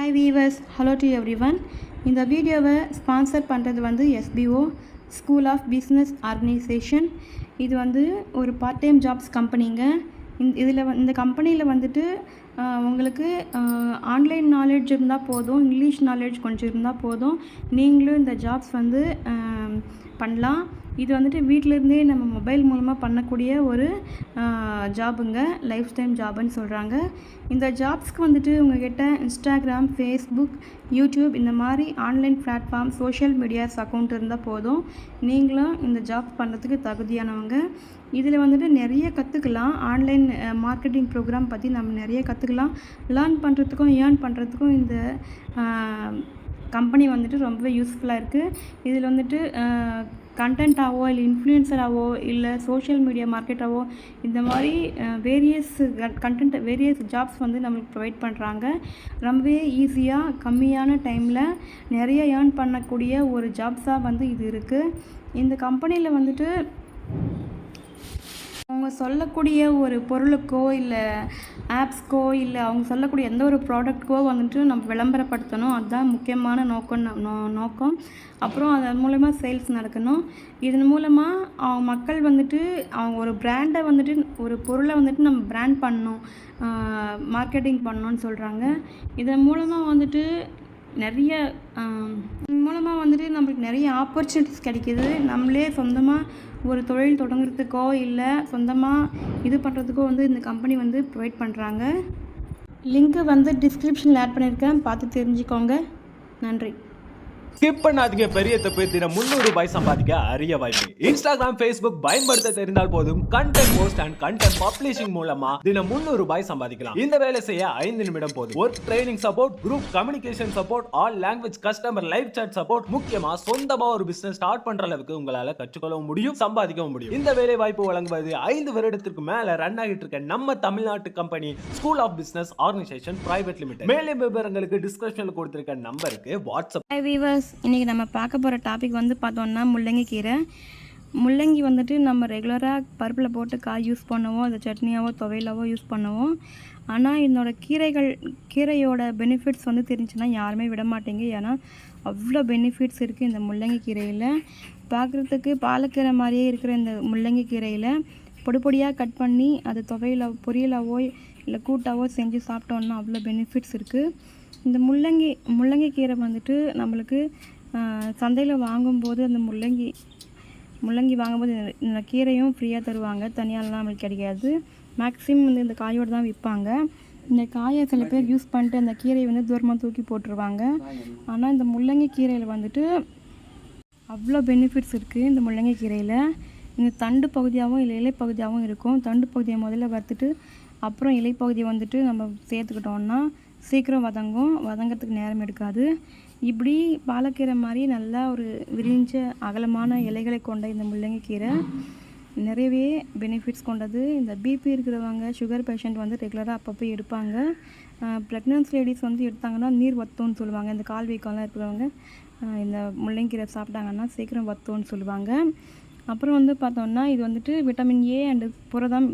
Hi viewers, hello to everyone. இந்த வீடியோவை sponsor பண்ணுறது வந்து SPO school of business organisation. இது வந்து ஒரு பார்ட் டைம் ஜாப்ஸ் கம்பெனிங்க. இந்த கம்பெனியில் வந்துட்டு உங்களுக்கு ஆன்லைன் நாலேஜ் இருந்தால் போதும், இங்கிலீஷ் நாலேஜ் கொஞ்சம் இருந்தால் போதும், நீங்களும் இந்த ஜாப்ஸ் வந்து பண்ணலாம். இது வந்துட்டு வீட்டிலேருந்தே நம்ம மொபைல் மூலமாக பண்ணக்கூடிய ஒரு ஜாபுங்க, லைஃப் டைம் ஜாபுன்னு சொல்கிறாங்க. இந்த ஜாப்ஸ்க்கு வந்துட்டு உங்கள்கிட்ட இன்ஸ்டாகிராம், ஃபேஸ்புக், யூடியூப் இந்த மாதிரி online platform, social medias account இருந்தால் போதும், நீங்களும் இந்த ஜாப் பண்ணுறதுக்கு தகுதியானவங்க. இதில் வந்துட்டு நிறைய கற்றுக்கலாம். ஆன்லைன் மார்க்கெட்டிங் ப்ரோக்ராம் பற்றி நம்ம நிறைய கற்றுக்கலாம். லேர்ன் பண்ணுறதுக்கும் ஏர்ன் பண்ணுறதுக்கும் இந்த கம்பெனி வந்துட்டு ரொம்பவே யூஸ்ஃபுல்லாக இருக்குது. இதில் வந்துட்டு கண்டென்ட்டாவோ இல்லை இன்ஃப்ளூயன்சராகவோ இல்லை சோஷியல் மீடியா மார்க்கெட்டாவோ இந்த மாதிரி வேரியஸ் ஜாப்ஸ் வந்து நம்மளுக்கு ப்ரொவைட் பண்ணுறாங்க. ரொம்பவே ஈஸியாக கம்மியான டைமில் நிறைய ஏர்ன் பண்ணக்கூடிய ஒரு ஜாப்ஸாக வந்து இது இருக்குது. இந்த கம்பெனியில் வந்துட்டு அவங்க சொல்லக்கூடிய ஒரு பொருளுக்கோ இல்லை ஆப்ஸ்க்கோ இல்லை அவங்க சொல்லக்கூடிய எந்த ஒரு ப்ராடக்ட்க்கோ வந்துட்டு நம்ம விளம்பரப்படுத்தணும். அதுதான் முக்கியமான நோக்கம். அப்புறம் அதன் மூலமாக சேல்ஸ் நடக்கணும். இதன் மூலமாக மக்கள் வந்துட்டு அவங்க ஒரு பிராண்டை வந்துட்டு ஒரு பொருளை வந்துட்டு நம்ம பிராண்ட் பண்ணணும், மார்க்கெட்டிங் பண்ணணும்னு சொல்கிறாங்க. இதன் மூலமாக வந்துட்டு நம்மளுக்கு நிறைய ஆப்பர்ச்சுனிட்டிஸ் கிடைக்கிது. நம்மளே சொந்தமாக ஒரு தொழில் தொடங்குறதுக்கோ இல்லை சொந்தமாக இது பண்ணுறதுக்கோ வந்து இந்த கம்பெனி வந்து ப்ரொவைட் பண்ணுறாங்க. லிங்க்கு வந்து டிஸ்கிரிப்ஷனில் ஆட் பண்ணியிருக்கேன், பார்த்து தெரிஞ்சுக்கோங்க. நன்றி. ஸ்கிப் பண்ணாதீங்க. பெரிய தப்பு. தினம் 300 ரூபாய் சம்பாதிக்க அரிய வாய்ப்பு. இன்ஸ்டாகிராம், ஃபேஸ்புக் பயன்படுத்த தெரிந்தால் போதும், content post and content publishing மூலமா தினம் 300 ரூபாய் சம்பாதிக்கலாம். இந்த வேலை செய்ய 5 நிமிடம் போதும். Work training support, group communication support, all language customer live chat support, முக்கியமா சொந்தமா ஒரு பிசினஸ் ஸ்டார்ட் பண்ற அளவுக்கு உங்களால கற்றுக்கொள்ளவும் முடியும், சம்பாதிக்கவும் முடியும். இந்த வேலை வாய்ப்பு வழங்குவது 5 வருடத்திற்கு மேல ரன் ஆகிட்டு இருக்க நம்ம தமிழ்நாட்டு company school of business organisation private limited. மேலும் விவரங்களுக்கு டிஸ்கிரிப்ஷன்ல கொடுத்திருக்க நம்பருக்கு வாட்ஸ்அப். இன்றைக்கி நம்ம பார்க்க போகிற டாபிக் வந்து பார்த்தோன்னா முள்ளங்கி கீரை. முள்ளங்கி வந்துட்டு நம்ம ரெகுலராக பருப்பில் போட்டு காய் யூஸ் பண்ணுவோம், அதை சட்னியாவோ துவையலாவோ யூஸ் பண்ணுவோம். ஆனால் இதனோட கீரையோட பெனிஃபிட்ஸ் வந்து தெரிஞ்சுன்னா யாருமே விட மாட்டேங்க. ஏன்னா அவ்வளோ பெனிஃபிட்ஸ் இருக்குது இந்த முள்ளங்கி கீரையில். பார்க்குறதுக்கு பாலக்கீரை மாதிரியே இருக்கிற இந்த முள்ளங்கி கீரையில் பொடியாக கட் பண்ணி அது பொரியலாவோ இல்லை கூட்டாவோ செஞ்சு சாப்பிட்டோன்னா அவ்வளோ பெனிஃபிட்ஸ் இருக்குது. இந்த முள்ளங்கி கீரை வந்துட்டு நம்மளுக்கு சந்தையில் வாங்கும்போது அந்த முள்ளங்கி வாங்கும்போது இந்த கீரையும் ஃப்ரீயாக தருவாங்க, தனியாலாம் நம்மளுக்கு கிடைக்காது. மேக்ஸிமம் வந்து இந்த காயோடு தான் விற்பாங்க. இந்த காயை சில பேர் யூஸ் பண்ணிட்டு அந்த கீரையை வந்து தூரமாக தூக்கி போட்டுருவாங்க. ஆனால் இந்த முள்ளங்கி கீரையில் வந்துட்டு அவ்வளோ பெனிஃபிட்ஸ் இருக்குது. இந்த முள்ளங்கி கீரையில் இந்த தண்டு பகுதியாகவும் இல்லை இலைப்பகுதியாகவும் இருக்கும். தண்டு பகுதியை முதல்ல வறுத்துட்டு அப்புறம் இலைப்பகுதியை வந்துட்டு நம்ம சேர்த்துக்கிட்டோன்னா சீக்கிரம் வதங்கிறதுக்கு நேரம் எடுக்காது. இப்படி பாலக்கீரை மாதிரி நல்லா ஒரு விரிஞ்ச அகலமான இலைகளை கொண்ட இந்த முள்ளங்கி கீரை நிறையவே பெனிஃபிட்ஸ் கொண்டது. இந்த பிபி இருக்கிறவங்க, சுகர் பேஷண்ட் வந்து ரெகுலராக அப்பப்போ எடுப்பாங்க. ப்ரெக்னன்சி லேடிஸ் வந்து எடுத்தாங்கன்னா நீர் வத்தோன்னு சொல்லுவாங்க. இந்த கால் வீக்கம்லாம் இருக்கிறவங்க இந்த முள்ளங்கி கீரை சாப்பிட்டாங்கன்னா சீக்கிரம் வத்தோன்னு சொல்லுவாங்க. அப்புறம் வந்து பார்த்தோம்னா இது வந்துட்டு விட்டமின் ஏ அண்டு புரதம்,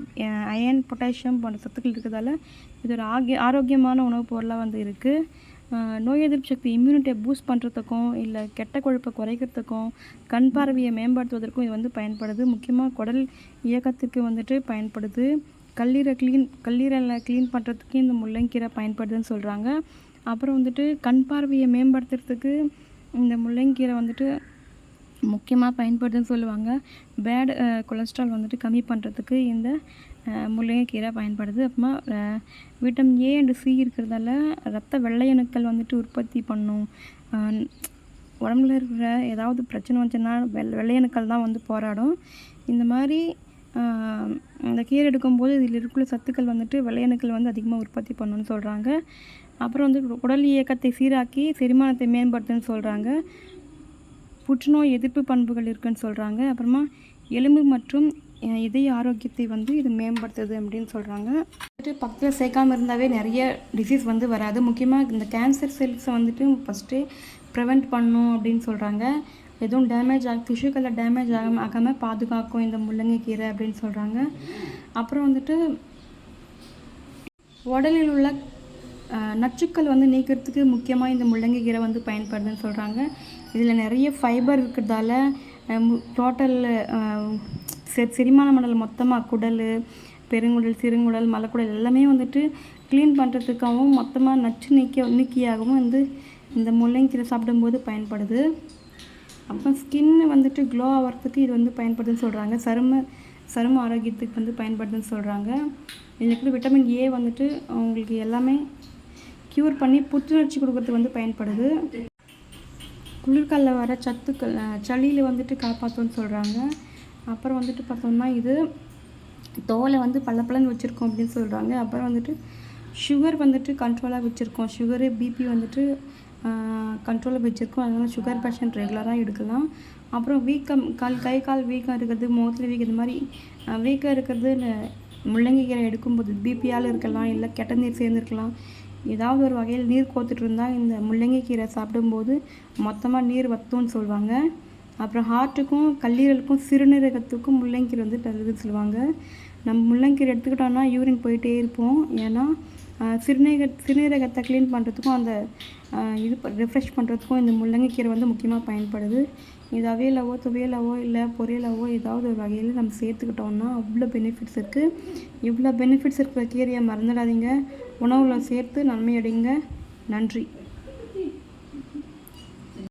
அயன், பொட்டாசியம் போன்ற சத்துக்கள் இருக்கிறதால இது ஒரு ஆரோக்கியமான உணவுப் பொருளாக வந்து இருக்குது. நோய் எதிர்ப்பு சக்தி, இம்யூனிட்டியை பூஸ்ட் பண்ணுறதுக்கும் இல்லை கெட்ட கொழுப்பை குறைக்கிறதுக்கும் கண் பார்வையை மேம்படுத்துவதற்கும் இது வந்து பயன்படுது. முக்கியமாக குடல் இயக்கத்துக்கு வந்துட்டு பயன்படுது. கல்லீரலை க்ளீன் பண்ணுறதுக்கு இந்த முள்ளங்கீரை பயன்படுதுன்னு சொல்கிறாங்க. அப்புறம் வந்துட்டு கண் பார்வையை மேம்படுத்துறதுக்கு இந்த முள்ளங்கீரை வந்துட்டு முக்கியமாக பயன்படுதுன்னு சொல்லுவாங்க. பேட் கொலஸ்ட்ரால் வந்துட்டு கம்மி பண்ணுறதுக்கு இந்த முள்ளங்கி கீரை பயன்படுது. அப்புறமா விட்டமின் ஏ அண்டு சி இருக்கிறதால ரத்த வெள்ளையணுக்கள் வந்துட்டு உற்பத்தி பண்ணும். உடம்புல இருக்கிற ஏதாவது பிரச்சனை வந்துச்சுன்னா வெள்ளையணுக்கள் தான் வந்து போராடும். இந்த மாதிரி இந்த கீரை எடுக்கும்போது இதில் இருக்கிற சத்துக்கள் வந்துட்டு வெள்ளையணுக்கள் வந்து அதிகமாக உற்பத்தி பண்ணணும்னு சொல்கிறாங்க. அப்புறம் வந்து உடல் இயக்கத்தை சீராக்கி செரிமானத்தை மேம்படுத்துன்னு சொல்கிறாங்க. புற்றுநோய் எதிர்ப்பு பண்புகள் இருக்குன்னு சொல்கிறாங்க. அப்புறமா எலும்பு மற்றும் இதய ஆரோக்கியத்தை வந்து இது மேம்படுத்துது அப்படின்னு சொல்கிறாங்க. வந்துட்டு பக்கத்தில் சேர்க்காமல் இருந்தாவே நிறைய டிசீஸ் வந்து வராது. முக்கியமாக இந்த கேன்சர் செல்ஸை வந்துட்டு ஃபஸ்ட்டு ப்ரிவெண்ட் பண்ணணும் அப்படின்னு சொல்கிறாங்க. எதுவும் திசுக்களில் டேமேஜ் ஆகாமல் பாதுகாக்கும் இந்த முள்ளங்கி கீரை அப்படின்னு சொல்கிறாங்க. அப்புறம் வந்துட்டு உடலில் உள்ள நச்சுக்கள் வந்து நீக்கிறதுக்கு முக்கியமாக இந்த முள்ளங்கி கீரை வந்து பயன்படுதுன்னு சொல்கிறாங்க. இதில் நிறைய ஃபைபர் இருக்கிறதால டோட்டல் செரிமான மண்டலம் மொத்தமாக குடல், பெருங்குடல், சிறுங்குடல், மலக்குடல் எல்லாமே வந்துட்டு க்ளீன் பண்ணுறதுக்காகவும் மொத்தமாக நச்சு நீக்கியாகவும் வந்து இந்த முள்ளங்கீரை சாப்பிடும்போது பயன்படுது. அப்புறம் ஸ்கின்னு வந்துட்டு க்ளோ ஆகிறதுக்கு இது வந்து பயன்படுதுன்னு சொல்கிறாங்க. சரும ஆரோக்கியத்துக்கு வந்து பயன்படுதுன்னு சொல்கிறாங்க. இதில் இருக்கிற விட்டமின் ஏ வந்துட்டு அவங்களுக்கு எல்லாமே க்யூர் பண்ணி புத்துணர்ச்சி கொடுக்கறதுக்கு வந்து பயன்படுது. குளிர்காலில் வர சத்துக்கள் சளியில் வந்துட்டு காப்பாற்றுன்னு சொல்கிறாங்க. அப்புறம் வந்துட்டு பார்த்தோம்னா இது தோலை வந்து பளபளன்னு வச்சுருக்கோம் அப்படின்னு சொல்கிறாங்க. அப்புறம் வந்துட்டு சுகர் வந்துட்டு கண்ட்ரோலாக வச்சுருக்கோம். சுகரு பிபி வந்துட்டு கண்ட்ரோலாக வச்சுருக்கோம். அதனால் சுகர் பேஷண்ட் ரெகுலராக எடுக்கலாம். அப்புறம் வீக்கம் கை கால் வீக்கம் இருக்கிறது, முகத்தில் வீக்கம், இது மாதிரி வீக்கம் இருக்கிறது முள்ளங்கி கீரை எடுக்கும்போது பிபியால் இருக்கலாம், இல்லை கெட்ட நீர் சேர்ந்துருக்கலாம். ஏதாவது ஒரு வகையில் நீர் கோத்துட்டு இருந்தால் இந்த முள்ளங்கி கீரை சாப்பிடும்போது மொத்தமாக நீர் வத்தும்னு சொல்லுவாங்க. அப்புறம் ஹார்ட்டுக்கும் கல்லீரலுக்கும் சிறுநீரகத்துக்கும் முள்ளங்கீரை வந்து நல்லதுன்னு சொல்லுவாங்க. நம்ம முள்ளங்கீரை எடுத்துக்கிட்டோம்னா யூரின் போயிட்டே இருப்போம். ஏன்னா சிறுநீரகத்தை க்ளீன் பண்ணுறதுக்கும் அந்த இது ரிஃப்ரெஷ் பண்ணுறதுக்கும் இந்த முள்ளங்கிக்கீரை வந்து முக்கியமாக பயன்படுது. இது அவியலாவோ துவையலாவோ இல்லை பொரியலாவோ ஏதாவது ஒரு வகையில் நம்ம சேர்த்துக்கிட்டோம்னா அவ்வளோ பெனிஃபிட்ஸ் இருக்குது. இவ்வளோ பெனிஃபிட்ஸ் இருக்கிற கீரையை மறந்துடாதீங்க. உணவில் சேர்த்து நன்மை அடைங்க. நன்றி.